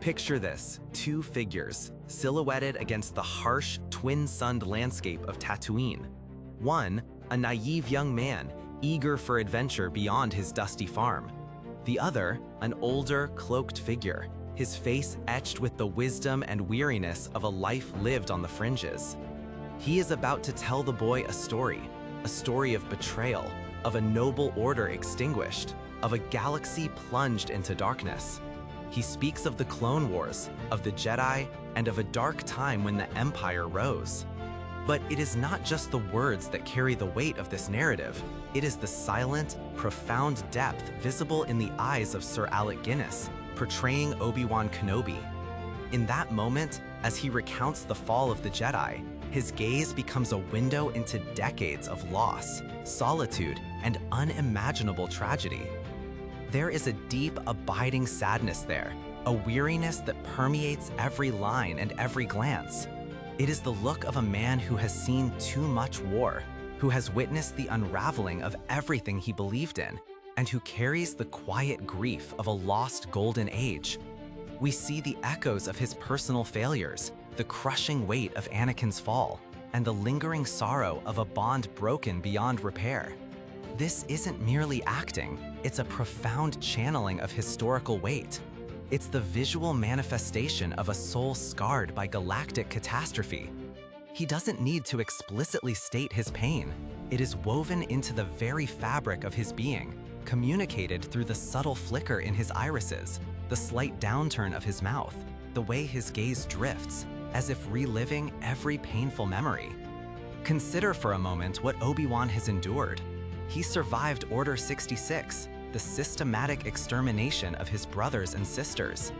Picture this, two figures, silhouetted against the harsh, twin-sunned landscape of Tatooine. One, a naive young man, eager for adventure beyond his dusty farm. The other, an older, cloaked figure, his face etched with the wisdom and weariness of a life lived on the fringes. He is about to tell the boy a story of betrayal, of a noble order extinguished, of a galaxy plunged into darkness. He speaks of the Clone Wars, of the Jedi, and of a dark time when the Empire rose. But it is not just the words that carry the weight of this narrative. It is the silent, profound depth visible in the eyes of Sir Alec Guinness, portraying Obi-Wan Kenobi. In that moment, as he recounts the fall of the Jedi, his gaze becomes a window into decades of loss, solitude, and unimaginable tragedy. There is a deep, abiding sadness there, a weariness that permeates every line and every glance. It is the look of a man who has seen too much war, who has witnessed the unraveling of everything he believed in, and who carries the quiet grief of a lost golden age. We see the echoes of his personal failures, the crushing weight of Anakin's fall, and the lingering sorrow of a bond broken beyond repair. This isn't merely acting, it's a profound channeling of historical weight. It's the visual manifestation of a soul scarred by galactic catastrophe. He doesn't need to explicitly state his pain. It is woven into the very fabric of his being, communicated through the subtle flicker in his irises, the slight downturn of his mouth, the way his gaze drifts, as if reliving every painful memory. Consider for a moment what Obi-Wan has endured. He survived Order 66, the systematic extermination of his brothers and sisters.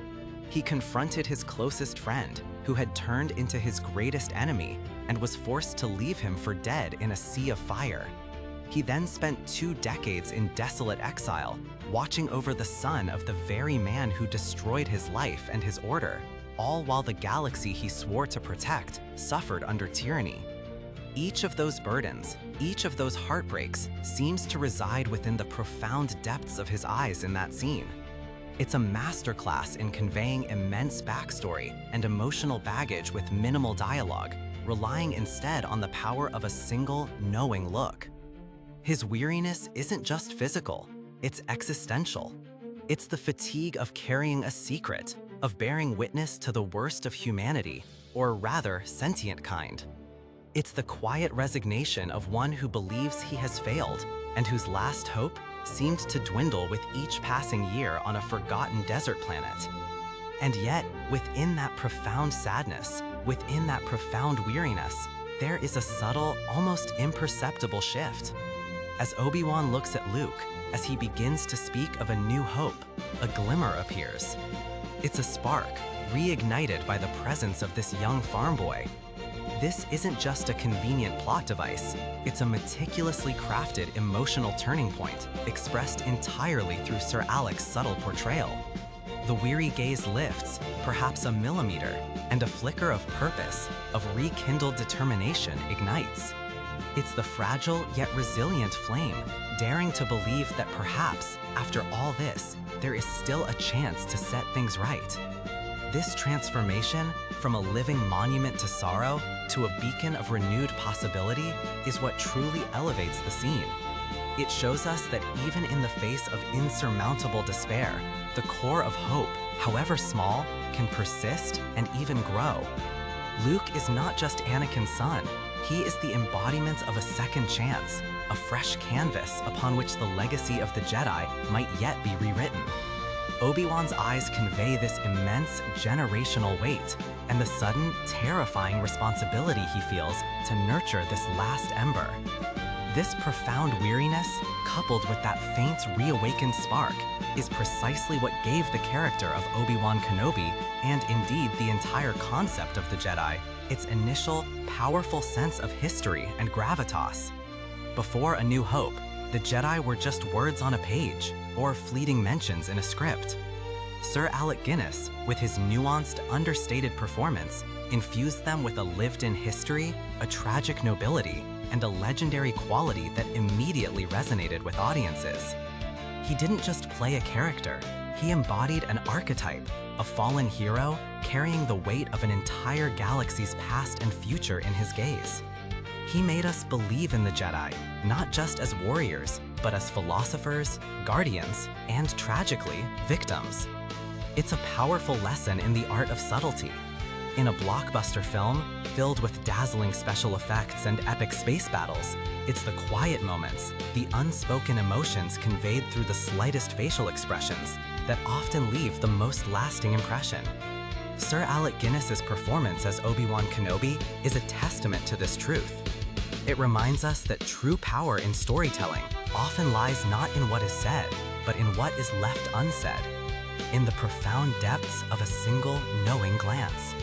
He confronted his closest friend, who had turned into his greatest enemy and was forced to leave him for dead in a sea of fire. He then spent 2 decades in desolate exile, watching over the son of the very man who destroyed his life and his order, all while the galaxy he swore to protect suffered under tyranny. Each of those burdens, each of those heartbreaks, seems to reside within the profound depths of his eyes in that scene. It's a masterclass in conveying immense backstory and emotional baggage with minimal dialogue, relying instead on the power of a single, knowing look. His weariness isn't just physical, it's existential. It's the fatigue of carrying a secret, of bearing witness to the worst of humanity, or rather, sentient kind. It's the quiet resignation of one who believes he has failed and whose last hope seemed to dwindle with each passing year on a forgotten desert planet. And yet, within that profound sadness, within that profound weariness, there is a subtle, almost imperceptible shift. As Obi-Wan looks at Luke, as he begins to speak of a new hope, a glimmer appears. It's a spark, reignited by the presence of this young farm boy. This isn't just a convenient plot device, it's a meticulously crafted emotional turning point, expressed entirely through Sir Alec's subtle portrayal. The weary gaze lifts, perhaps a millimeter, and a flicker of purpose, of rekindled determination ignites. It's the fragile yet resilient flame, daring to believe that perhaps, after all this, there is still a chance to set things right. This transformation, from a living monument to sorrow to a beacon of renewed possibility, is what truly elevates the scene. It shows us that even in the face of insurmountable despair, the core of hope, however small, can persist and even grow. Luke is not just Anakin's son, he is the embodiment of a second chance, a fresh canvas upon which the legacy of the Jedi might yet be rewritten. Obi-Wan's eyes convey this immense generational weight and the sudden, terrifying responsibility he feels to nurture this last ember. This profound weariness, coupled with that faint, reawakened spark, is precisely what gave the character of Obi-Wan Kenobi, and indeed the entire concept of the Jedi, its initial, powerful sense of history and gravitas. Before A New Hope, the Jedi were just words on a page, or fleeting mentions in a script. Sir Alec Guinness, with his nuanced, understated performance, infused them with a lived-in history, a tragic nobility, and a legendary quality that immediately resonated with audiences. He didn't just play a character, he embodied an archetype, a fallen hero carrying the weight of an entire galaxy's past and future in his gaze. He made us believe in the Jedi, not just as warriors, but as philosophers, guardians, and tragically, victims. It's a powerful lesson in the art of subtlety. In a blockbuster film filled with dazzling special effects and epic space battles, it's the quiet moments, the unspoken emotions conveyed through the slightest facial expressions that often leave the most lasting impression. Sir Alec Guinness's performance as Obi-Wan Kenobi is a testament to this truth. It reminds us that true power in storytelling often lies not in what is said, but in what is left unsaid, in the profound depths of a single knowing glance.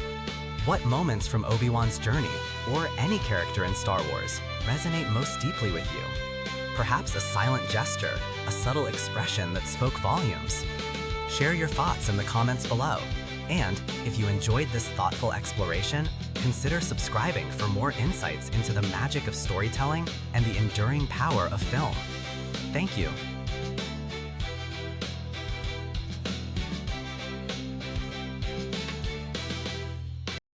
What moments from Obi-Wan's journey, or any character in Star Wars, resonate most deeply with you? Perhaps a silent gesture, a subtle expression that spoke volumes? Share your thoughts in the comments below. And if you enjoyed this thoughtful exploration, consider subscribing for more insights into the magic of storytelling and the enduring power of film. Thank you.